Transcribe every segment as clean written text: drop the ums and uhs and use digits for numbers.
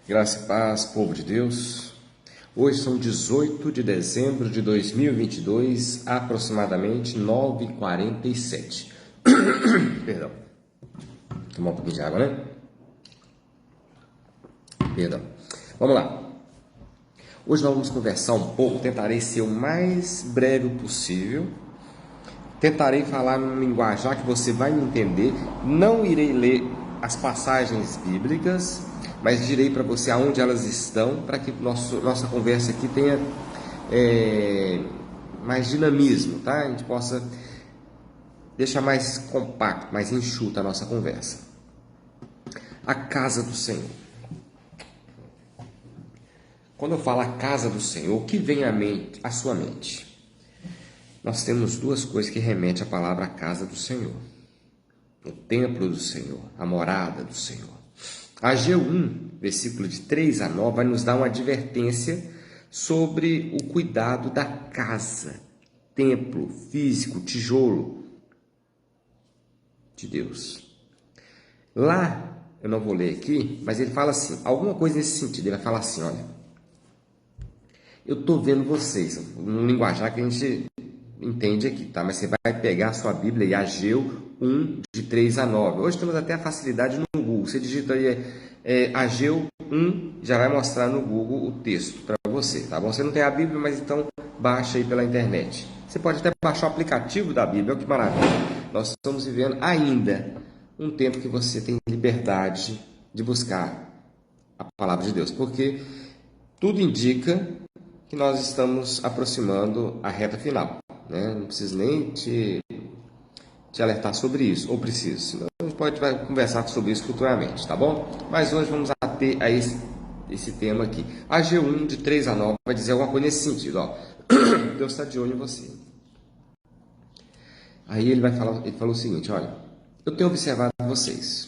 Graça e paz, povo de Deus. Hoje são 18 de dezembro de 2022, aproximadamente 9h47. Perdão. Vou tomar um pouquinho de água, né? Perdão. Vamos lá. Hoje nós vamos conversar um pouco, tentarei ser o mais breve possível. Tentarei falar num linguajar que você vai me entender. Não irei ler as passagens bíblicas, mas direi para você aonde elas estão, para que nossa conversa aqui tenha mais dinamismo, tá? A gente possa deixar mais compacto, mais enxuta a nossa conversa. A casa do Senhor. Quando eu falo a casa do Senhor, o que vem à sua mente? Nós temos duas coisas que remetem à palavra casa do Senhor. O templo do Senhor, a morada do Senhor. Ageu 1, versículo de 3 a 9, vai nos dar uma advertência sobre o cuidado da casa, templo, físico, tijolo de Deus. Lá, eu não vou ler aqui, mas ele fala assim, alguma coisa nesse sentido, ele vai falar assim, olha, eu estou vendo vocês, num linguajar que a gente entende aqui, tá? Mas você vai pegar a sua Bíblia e Ageu 1, de 3 a 9. Hoje temos até a facilidade no Google. Você digita aí Ageu 1, já vai mostrar no Google o texto para você, tá bom? Você não tem a Bíblia, mas então baixa aí pela internet. Você pode até baixar o aplicativo da Bíblia, olha que maravilha. Nós estamos vivendo ainda um tempo que você tem liberdade de buscar a palavra de Deus, porque tudo indica que nós estamos aproximando a reta final. Não preciso nem te alertar sobre isso, ou preciso, senão a gente vai conversar sobre isso futuramente, tá bom? Mas hoje vamos ater a esse tema aqui. Ageu 1, de 3 a 9, vai dizer alguma coisa nesse sentido, ó. Deus está de olho em você. Aí ele falou o seguinte, olha, eu tenho observado vocês.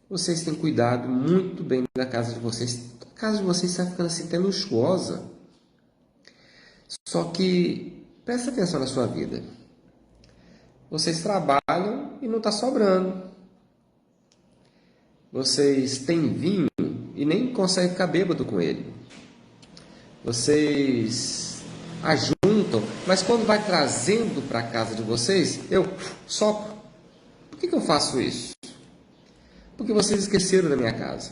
Vocês têm cuidado muito bem da casa de vocês. A casa de vocês está ficando assim até luxuosa. Só que presta atenção na sua vida. Vocês trabalham e não está sobrando. Vocês têm vinho e nem conseguem ficar bêbado com ele. Vocês ajuntam, mas quando vai trazendo para a casa de vocês, eu sopro. Por que eu faço isso? Porque vocês esqueceram da minha casa.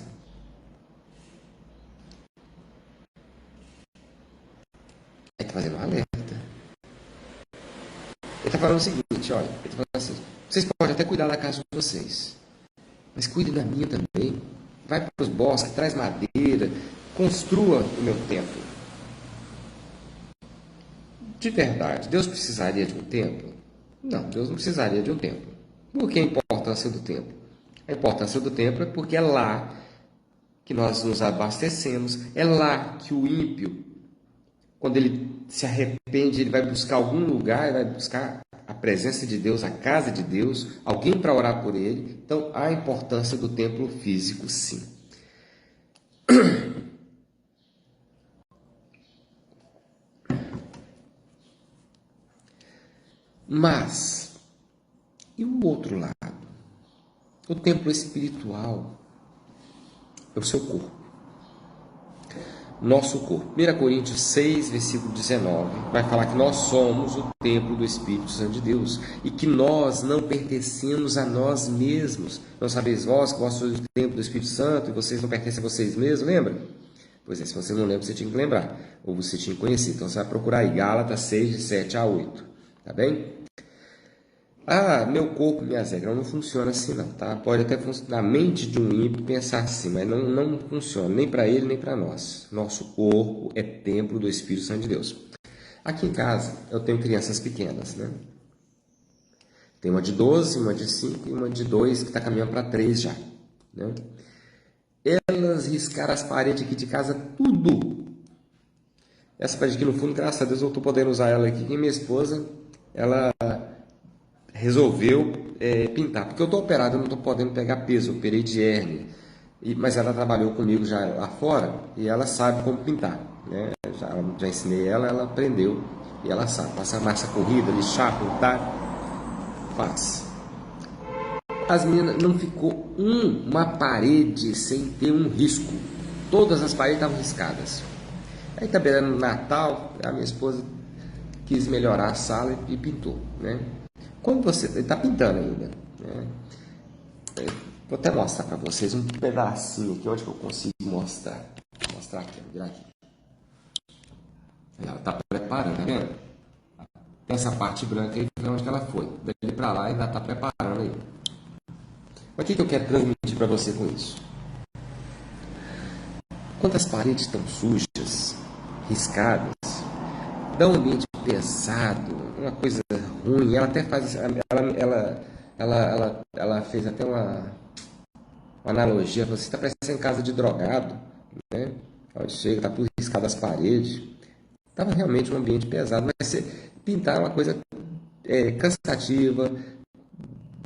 Ele está fazendo um alerta. Ele está falando o seguinte, olha, ele está falando assim, vocês podem até cuidar da casa de vocês, mas cuide da minha também. Vai para os bosques, traz madeira, construa o meu templo. De verdade, Deus precisaria de um templo? Não, Deus não precisaria de um templo. Por que a importância do templo? A importância do templo é porque é lá que nós nos abastecemos, é lá que o ímpio, quando ele se arrepende, ele vai buscar algum lugar, ele vai buscar a presença de Deus, a casa de Deus, alguém para orar por ele. Então, há a importância do templo físico, sim. Mas, e o outro lado? O templo espiritual é o seu corpo. Nosso corpo. 1 Coríntios 6, versículo 19, vai falar que nós somos o templo do Espírito Santo de Deus e que nós não pertencemos a nós mesmos. Não sabeis vós que vós sois o templo do Espírito Santo e vocês não pertencem a vocês mesmos, lembra? Pois é, se você não lembra, você tinha que lembrar, ou você tinha que conhecer. Então você vai procurar aí, Gálatas 6, de 7 a 8, tá bem? Ah, meu corpo, minhas regras, não funciona assim não, tá? Pode até funcionar na mente de um ímpio pensar assim, mas não funciona, nem para ele, nem para nós. Nosso corpo é templo do Espírito Santo de Deus. Aqui em casa, eu tenho crianças pequenas, né? Tem uma de 12, uma de 5 e uma de 2 que está caminhando para 3 já, né? Elas riscaram as paredes aqui de casa, tudo. Essa parede aqui no fundo, graças a Deus, eu estou podendo usar ela aqui. E minha esposa, ela resolveu pintar, porque eu estou operado, eu não estou podendo pegar peso, eu operei de hérnia, mas ela trabalhou comigo já lá fora e ela sabe como pintar, né? Já ensinei ela aprendeu e ela sabe, passar massa corrida, lixar, pintar, faz. As meninas, não ficou uma parede sem ter um risco, Todas as paredes estavam riscadas. Aí também era no Natal, a minha esposa quis melhorar a sala e pintou, né? Quando você está pintando ainda, né? Vou até mostrar para vocês um pedacinho aqui, onde que eu consigo mostrar. Vou mostrar aqui, vou virar aqui. Ela está preparando, tá vendo? Essa parte branca aí foi onde que ela foi. Dali para lá ainda está preparando aí. O que eu quero transmitir para você com isso? Quando as paredes estão sujas, riscadas, dá um ambiente pesado, uma coisa ruim. Ela até faz, ela fez até uma analogia. Você está parecendo casa de drogado, né? Onde chega, está tudo riscado as paredes. Estava realmente um ambiente pesado, mas você pintar é uma coisa cansativa,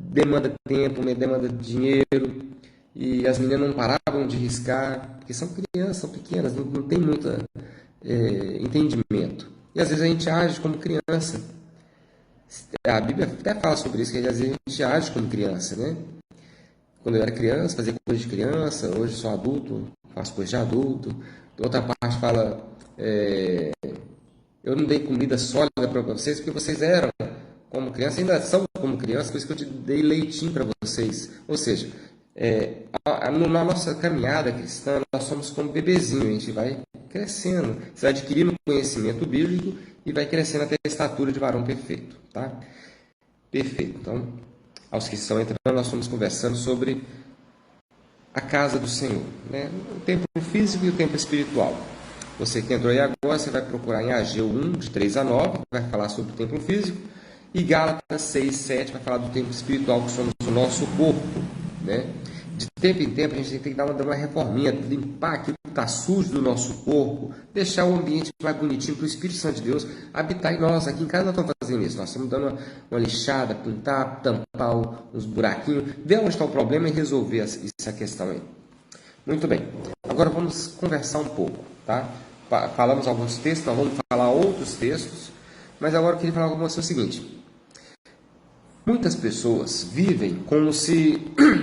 demanda tempo, demanda dinheiro, e as meninas não paravam de riscar, porque são crianças, são pequenas, não tem muito entendimento. E às vezes a gente age como criança. A Bíblia até fala sobre isso, que às vezes a gente age como criança, né? Quando eu era criança, fazia coisa de criança, hoje sou adulto, faço coisa de adulto. Outra parte fala, eu não dei comida sólida para vocês, porque vocês eram como criança, ainda são como criança, por isso que eu te dei leitinho para vocês. Ou seja, na nossa caminhada cristã, nós somos como bebezinho, a gente vai crescendo, você vai adquirindo conhecimento bíblico e vai crescendo até a estatura de varão perfeito, tá? Perfeito. Então, aos que estão entrando, nós estamos conversando sobre a casa do Senhor, né? O templo físico e o templo espiritual. Você que entrou aí agora, você vai procurar em Ageu 1, de 3 a 9, vai falar sobre o templo físico, e Gálatas 6, 7 vai falar do templo espiritual, que somos o nosso corpo, né? De tempo em tempo a gente tem que dar uma reforminha, limpar aquilo que está sujo do nosso corpo, deixar o ambiente mais bonitinho para o Espírito Santo de Deus habitar em nós. Aqui em casa nós estamos fazendo isso, nós estamos dando uma lixada, pintar, tampar uns buraquinhos, ver onde está o problema e resolver essa questão aí. Muito bem, agora vamos conversar um pouco, tá? Falamos alguns textos, nós vamos falar outros textos, mas agora eu queria falar com você o seguinte: muitas pessoas vivem como se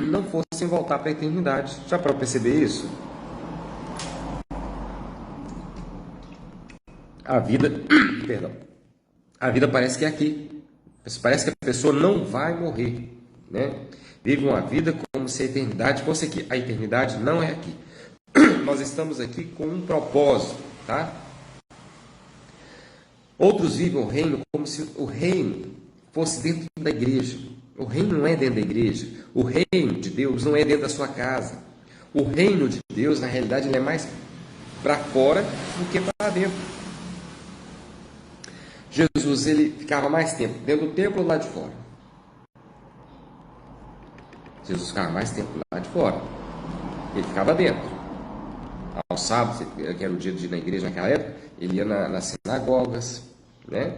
não fossem voltar para a eternidade. Já para perceber isso? A vida, perdão, a vida parece que é aqui. Parece que a pessoa não vai morrer, né? Vive uma vida como se a eternidade fosse aqui. A eternidade não é aqui. Nós estamos aqui com um propósito, tá? Outros vivem o reino como se o reino fosse dentro da igreja. O reino não é dentro da igreja. O reino de Deus não é dentro da sua casa. O reino de Deus, na realidade, ele é mais para fora do que para dentro. Jesus, ele ficava mais tempo dentro do templo ou lá de fora? Jesus ficava mais tempo lá de fora. Ele ficava dentro. Aos sábados, que era o dia de ir na igreja naquela época, ele ia nas sinagogas, né?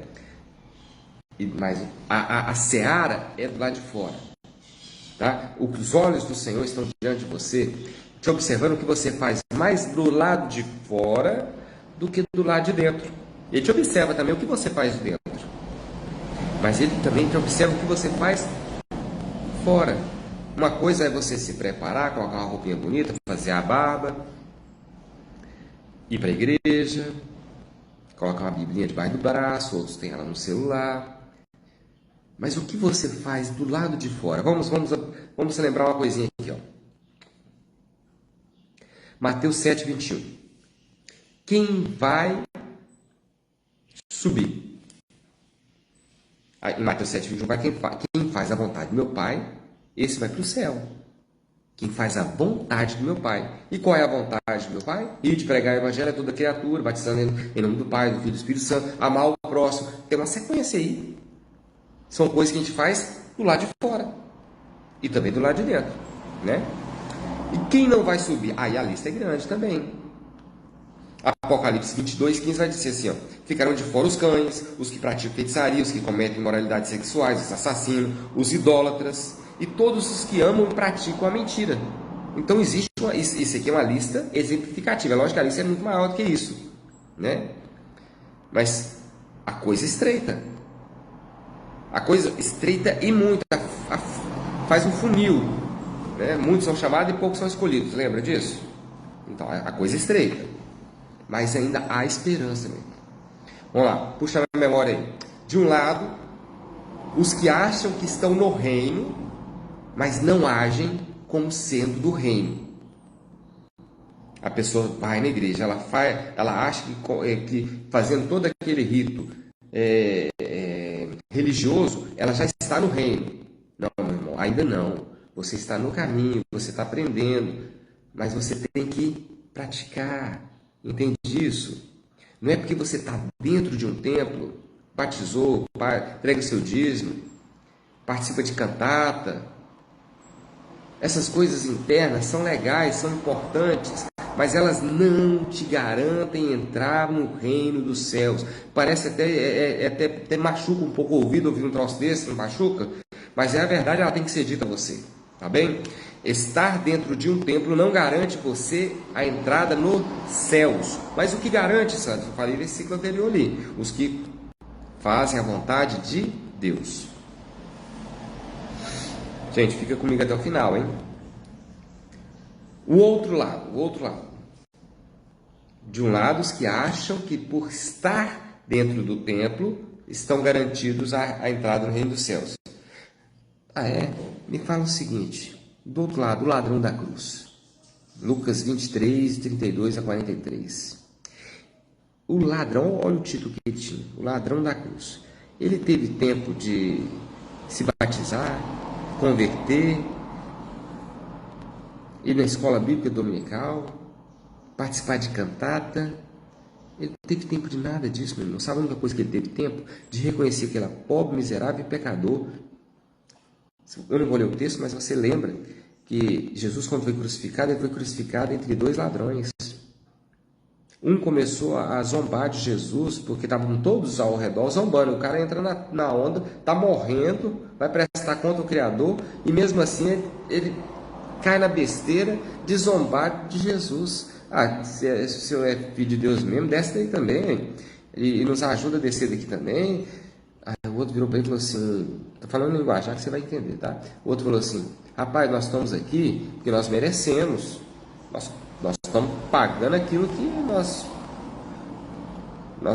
Mas a seara é do lado de fora, tá? Os olhos do Senhor estão diante de você, te observando o que você faz mais do lado de fora do que do lado de dentro. Ele te observa também o que você faz de dentro, mas ele também te observa o que você faz fora. Uma coisa é você se preparar, colocar uma roupinha bonita, fazer a barba, ir para a igreja, colocar uma biblinha debaixo do braço, outros têm ela no celular. Mas o que você faz do lado de fora? Vamos lembrar uma coisinha aqui, ó. Mateus 7, 21. Quem vai subir? Em Mateus 7, 21, quem faz a vontade do meu Pai, esse vai para o céu. Quem faz a vontade do meu Pai. E qual é a vontade do meu Pai? Ir de pregar o evangelho a toda criatura, batizando em nome do Pai, do Filho e do Espírito Santo, amar o próximo. Tem uma sequência aí. São coisas que a gente faz do lado de fora e também do lado de dentro, né? E quem não vai subir? Aí a lista é grande também. Apocalipse 22, 15 vai dizer assim, ó: ficarão de fora os cães, os que praticam feitiçaria, os que cometem imoralidades sexuais, os assassinos, os idólatras e todos os que amam e praticam a mentira. Então existe isso aqui é uma lista exemplificativa. É lógico que a lista é muito maior do que isso, né? Mas a coisa é estreita. A coisa estreita e muito, faz um funil, né? Muitos são chamados e poucos são escolhidos, lembra disso? Então a coisa é estreita, mas ainda há esperança, meu irmão. Vamos lá, puxa na memória aí. De um lado, os que acham que estão no reino, mas não agem como sendo do reino. A pessoa vai na igreja, ela acha que fazendo todo aquele rito religioso, ela já está no reino. Não, meu irmão, ainda não. Você está no caminho, você está aprendendo, mas você tem que praticar. Entende isso? Não é porque você está dentro de um templo, batizou, entrega o seu dízimo, participa de cantata. Essas coisas internas são legais, são importantes, mas elas não te garantem entrar no reino dos céus. Parece até machuca um pouco o ouvido ouvir um troço desse, não machuca? Mas é a verdade, ela tem que ser dita a você, tá bem? Estar dentro de um templo não garante você a entrada nos céus. Mas o que garante, Santos? Eu falei no versículo anterior ali, os que fazem a vontade de Deus. Gente, fica comigo até o final, hein? O outro lado. De um lado, os que acham que por estar dentro do templo estão garantidos a entrada no reino dos céus. Ah, é? Me fala o seguinte. Do outro lado, o ladrão da cruz. Lucas 23, 32 a 43. O ladrão, olha o título que ele tinha. O ladrão da cruz. Ele teve tempo de se batizar, converter, ir na escola bíblica dominical, participar de cantata. Ele não teve tempo de nada disso, meu irmão. Sabe a única coisa que ele teve tempo? De reconhecer que ele era pobre, miserável e pecador. Eu não vou ler o texto, mas você lembra que Jesus, quando foi crucificado, ele foi crucificado entre dois ladrões. Um começou a zombar de Jesus, porque estavam todos ao redor zombando. O cara entra na onda, está morrendo, vai prestar conta ao Criador, e mesmo assim ele cai na besteira de zombar de Jesus. Ah, se o senhor é filho de Deus mesmo, desce daí também, e nos ajuda a descer daqui também. Aí o outro virou para ele e falou assim, estou falando em linguagem que você vai entender, tá? O outro falou assim, rapaz, nós estamos aqui porque nós merecemos, nós estamos pagando aquilo que nós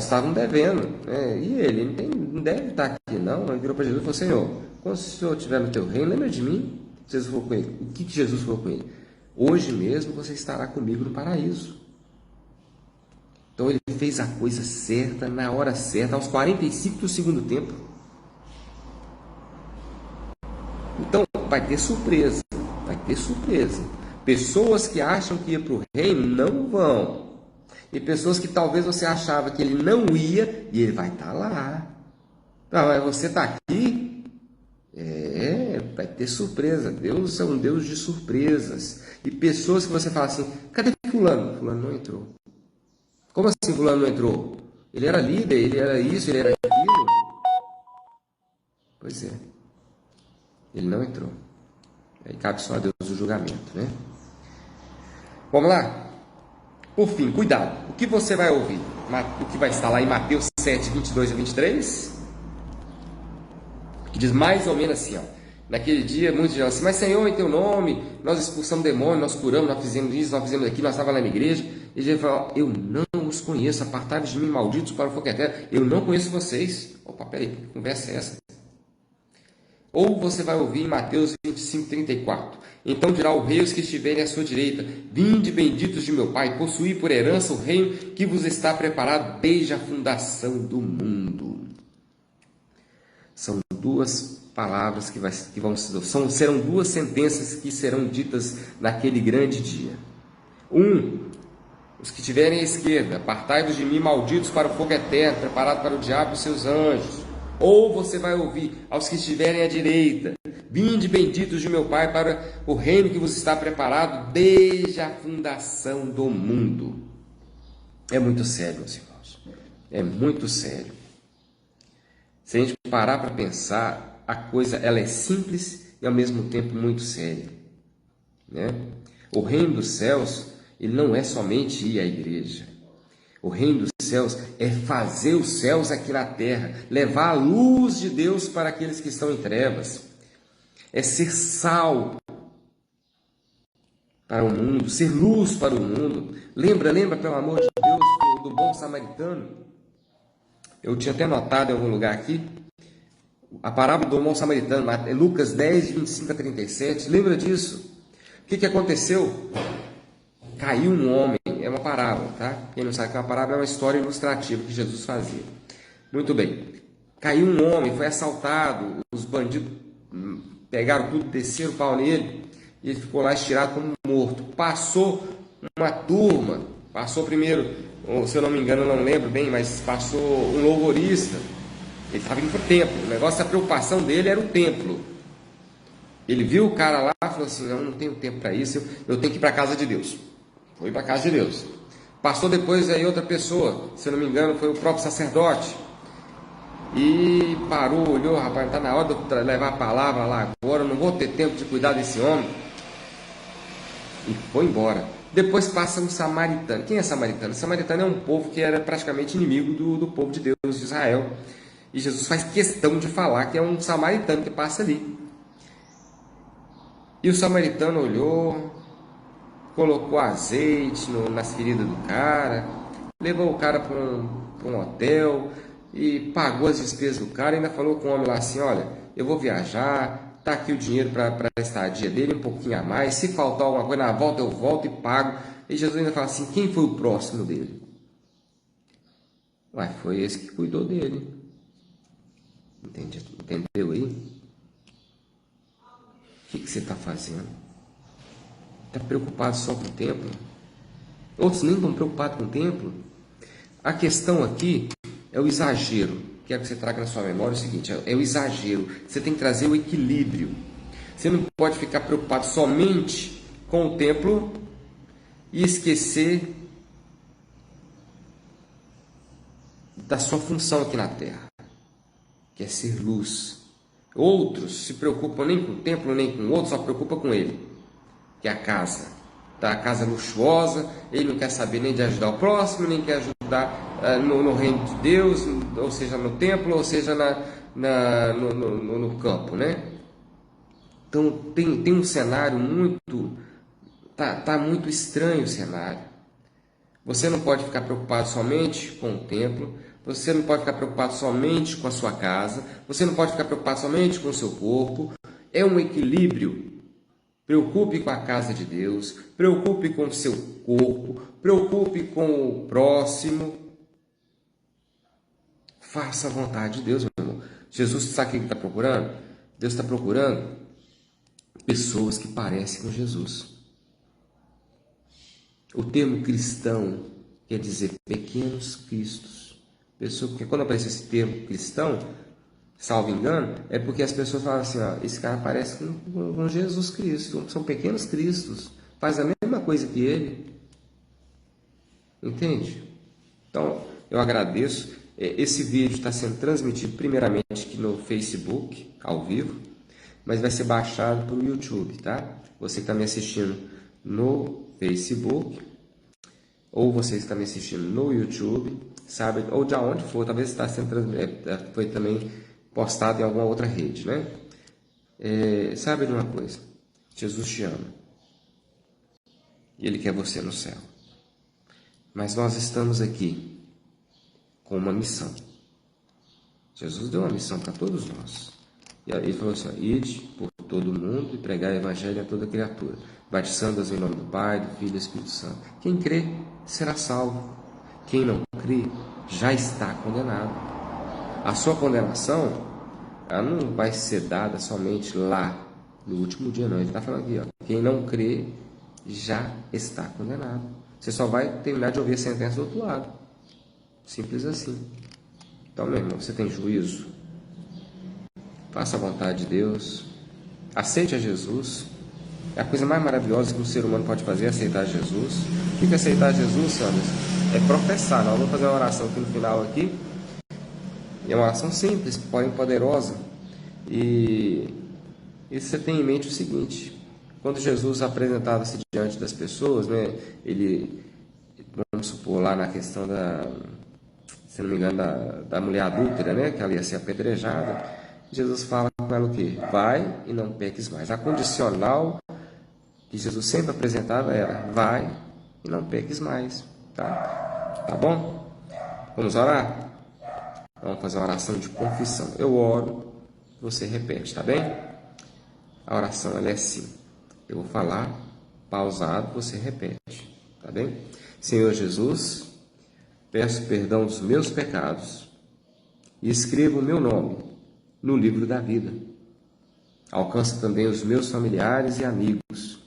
estávamos devendo, né? E ele não deve estar aqui não. Ele virou para Jesus e falou, Senhor, quando o Senhor estiver no teu reino, lembra de mim? Jesus falou com ele. O que Jesus falou com ele? Hoje mesmo você estará comigo no paraíso. Então ele fez a coisa certa, na hora certa, aos 45 do segundo tempo. Então vai ter surpresa, Pessoas que acham que ia para o reino não vão. E pessoas que talvez você achava que ele não ia, e ele vai estar lá. Não, mas você está aqui? Vai ter surpresa. Deus é um Deus de surpresas. E pessoas que você fala assim, cadê fulano? Fulano não entrou. Como assim fulano não entrou? Ele era líder, ele era isso, ele era aquilo. Pois é. Ele não entrou. Aí cabe só a Deus o julgamento, né? Vamos lá? Por fim, cuidado. O que você vai ouvir? O que vai estar lá em Mateus 7, 22 a 23? Que diz mais ou menos assim, ó. Naquele dia, muitos dirão assim, mas Senhor, em teu nome, nós expulsamos demônios, nós curamos, nós fizemos isso, nós fizemos aquilo, nós estávamos lá na igreja. E Jesus fala, eu não os conheço, apartai-vos de mim, malditos para o fogo eterno. Eu não conheço vocês. Opa, peraí, que conversa é essa? Ou você vai ouvir em Mateus 25, 34. Então dirá o rei aos que estiverem à sua direita, vinde benditos de meu Pai, possuí por herança o reino que vos está preparado desde a fundação do mundo. São duas palavras serão duas sentenças que serão ditas naquele grande dia. Os que estiverem à esquerda, apartai-vos de mim, malditos para o fogo eterno, preparado para o diabo e seus anjos. Ou você vai ouvir aos que estiverem à direita, vinde benditos de meu Pai para o reino que vos está preparado desde a fundação do mundo. É muito sério, meus irmãos. É muito sério. Se a gente parar para pensar, a coisa ela é simples e ao mesmo tempo muito séria, né? O reino dos céus, ele não é somente ir à igreja. O reino dos céus é fazer os céus aqui na terra, levar a luz de Deus para aqueles que estão em trevas. É ser sal. para o mundo, ser luz para o mundo. Lembra, pelo amor de Deus, do bom samaritano. Eu tinha até notado em algum lugar aqui, a parábola do bom samaritano, Lucas 10, 25 a 37. Lembra disso? O que aconteceu? Caiu um homem, é uma parábola, tá? Quem não sabe que é uma parábola, é uma história ilustrativa que Jesus fazia. Muito bem. Caiu um homem, foi assaltado, os bandidos pegaram tudo, desceram o pau nele, e ele ficou lá estirado como morto. Passou uma turma, passou primeiro, se eu não me engano, eu não lembro bem, mas passou um louvorista. Ele estava indo para o templo, o negócio, a preocupação dele era o templo. Ele viu o cara lá e falou assim, não tenho tempo para isso, eu tenho que ir para a casa de Deus. Foi para a casa de Deus. Passou depois aí outra pessoa, se eu não me engano, foi o próprio sacerdote. E parou, olhou, rapaz, está na hora de levar a palavra lá agora, eu não vou ter tempo de cuidar desse homem. E foi embora. Depois passa um samaritano. Quem é samaritano? Samaritano é um povo que era praticamente inimigo do povo de Deus, de Israel. E Jesus faz questão de falar que é um samaritano que passa ali. E o samaritano olhou, colocou azeite nas feridas do cara, levou o cara para um hotel e pagou as despesas do cara, e ainda falou com o homem lá assim, olha, eu vou viajar, está aqui o dinheiro para a estadia dele, um pouquinho a mais, se faltar alguma coisa na volta eu volto e pago. E Jesus ainda fala assim, quem foi o próximo dele? Ué, foi esse que cuidou dele. Entendeu aí? O que você está fazendo? Está preocupado só com o templo? Outros nem estão preocupados com o templo. A questão aqui é o exagero. Quero que você traga na sua memória o seguinte, é o exagero. Você tem que trazer o equilíbrio. Você não pode ficar preocupado somente com o templo e esquecer da sua função aqui na terra, que é ser luz. Outros se preocupam nem com o templo, nem com o outro, só preocupa com ele, que é a casa. Tá? A casa luxuosa, ele não quer saber nem de ajudar o próximo, nem quer ajudar no reino de Deus, ou seja, no templo, ou seja, no campo, né? Então tem um cenário muito... Tá muito estranho o cenário. Você não pode ficar preocupado somente com o templo, você não pode ficar preocupado somente com a sua casa, você não pode ficar preocupado somente com o seu corpo. É um equilíbrio. Preocupe com a casa de Deus, preocupe com o seu corpo, preocupe com o próximo. Faça a vontade de Deus, meu irmão. Jesus, sabe o que ele está procurando? Deus está procurando pessoas que parecem com Jesus. O termo cristão quer dizer pequenos cristos. Porque quando aparece esse termo cristão, salvo engano, é porque as pessoas falam assim, ó, esse cara parece com Jesus Cristo, são pequenos cristos, faz a mesma coisa que ele. Entende? Então, eu agradeço. Esse vídeo está sendo transmitido primeiramente aqui no Facebook, ao vivo, mas vai ser baixado para o YouTube, tá? Você que está me assistindo no Facebook, ou você está me assistindo no YouTube, sabe, ou de onde for, talvez está sendo foi também postado em alguma outra rede, né? Sabe de uma coisa? Jesus te ama e Ele quer você no céu, mas nós estamos aqui com uma missão. Jesus deu uma missão para todos nós, e Ele falou assim, ide por todo mundo e pregar o evangelho a toda criatura, batizando-as em nome do Pai, do Filho e do Espírito Santo. Quem crê será salvo. Quem não crê já está condenado. A sua condenação, ela não vai ser dada somente lá no último dia, não. Ele está falando aqui, ó, quem não crê já está condenado. Você só vai terminar de ouvir a sentença do outro lado. Simples assim. Então, meu irmão, você tem juízo? Faça a vontade de Deus. Aceite a Jesus. É a coisa mais maravilhosa que um ser humano pode fazer, é aceitar Jesus. O que é aceitar Jesus, Sanders? É professar. Nós vamos fazer uma oração aqui no final aqui. E é uma oração simples, porém poderosa. E você tem em mente o seguinte: quando Jesus apresentava-se diante das pessoas, né, ele, vamos supor, lá na questão se não me engano, da mulher adúltera, né, que ela ia ser apedrejada, Jesus fala com ela o quê? Vai e não peques mais. A condicional que Jesus sempre apresentava era: vai e não peques mais. Tá bom? Vamos orar? Vamos fazer uma oração de confissão. Eu oro, você repete, tá bem? A oração ela é assim. Eu vou falar, pausado, você repete, tá bem? Senhor Jesus, peço perdão dos meus pecados e escreva o meu nome no livro da vida. Alcança também os meus familiares e amigos.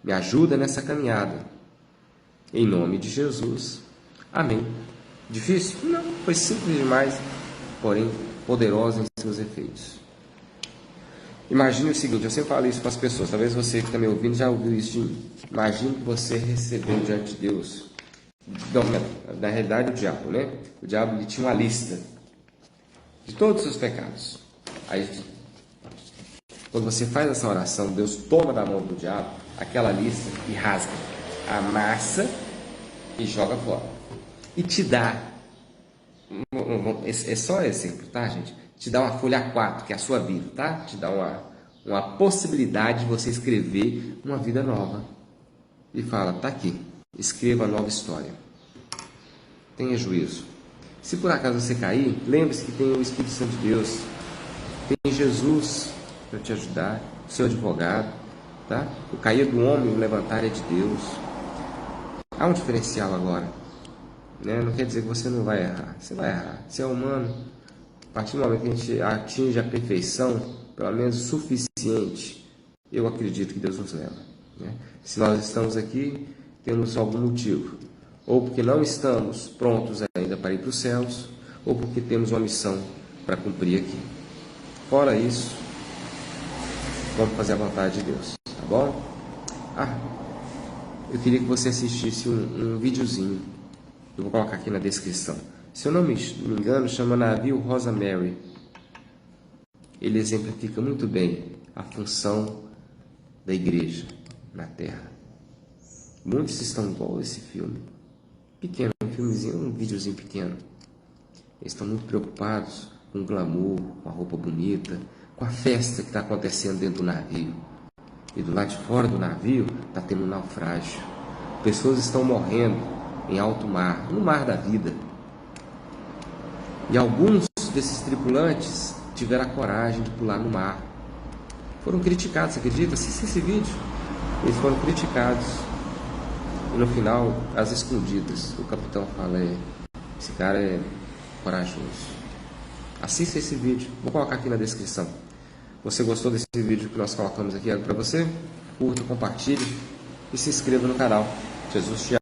Me ajuda nessa caminhada. Em nome de Jesus. Amém. Difícil? Não, foi simples demais, porém poderosa em seus efeitos. Imagine o seguinte, eu sempre falo isso para as pessoas, talvez você que está me ouvindo já ouviu isso de mim. Imagine que você recebeu diante de Deus. Não, na realidade o diabo, né? O diabo ele tinha uma lista de todos os seus pecados. Aí, quando você faz essa oração, Deus toma da mão do diabo aquela lista e rasga, amassa e joga fora. E te dá, é só exemplo, tá, gente? Te dá uma folha A4, que é a sua vida, tá? Te dá uma possibilidade de você escrever uma vida nova. E fala, tá aqui, escreva a nova história. Tenha juízo. Se por acaso você cair, lembre-se que tem o Espírito Santo de Deus. Tem Jesus para te ajudar, o seu advogado, tá? O cair do homem e o levantar é de Deus. Há um diferencial agora, né? Não quer dizer que você não vai errar. Você vai errar. Você é humano. A partir do momento que a gente atinge a perfeição, pelo menos suficiente, eu acredito que Deus nos leva, né? Se nós estamos aqui, temos algum motivo. Ou porque não estamos prontos ainda para ir para os céus, ou porque temos uma missão para cumprir aqui. Fora isso, vamos fazer a vontade de Deus, tá bom? Eu queria que você assistisse um videozinho. Eu vou colocar aqui na descrição. Se eu não me engano, chama Navio Rosa Mary. Ele exemplifica muito bem a função da igreja na Terra. Muitos estão igual a esse filme. Pequeno, um filmezinho, um videozinho pequeno. Eles estão muito preocupados com o glamour, com a roupa bonita, com a festa que está acontecendo dentro do navio. E do lado de fora do navio está tendo um naufrágio. Pessoas estão morrendo em alto mar, no mar da vida. E alguns desses tripulantes tiveram a coragem de pular no mar. Foram criticados, você acredita? Assista esse vídeo. Eles foram criticados. E no final, às escondidas, o capitão fala, esse cara é corajoso. Assista esse vídeo, vou colocar aqui na descrição. Você gostou desse vídeo que nós colocamos aqui para você? Curta, compartilhe e se inscreva no canal. Jesus te ama.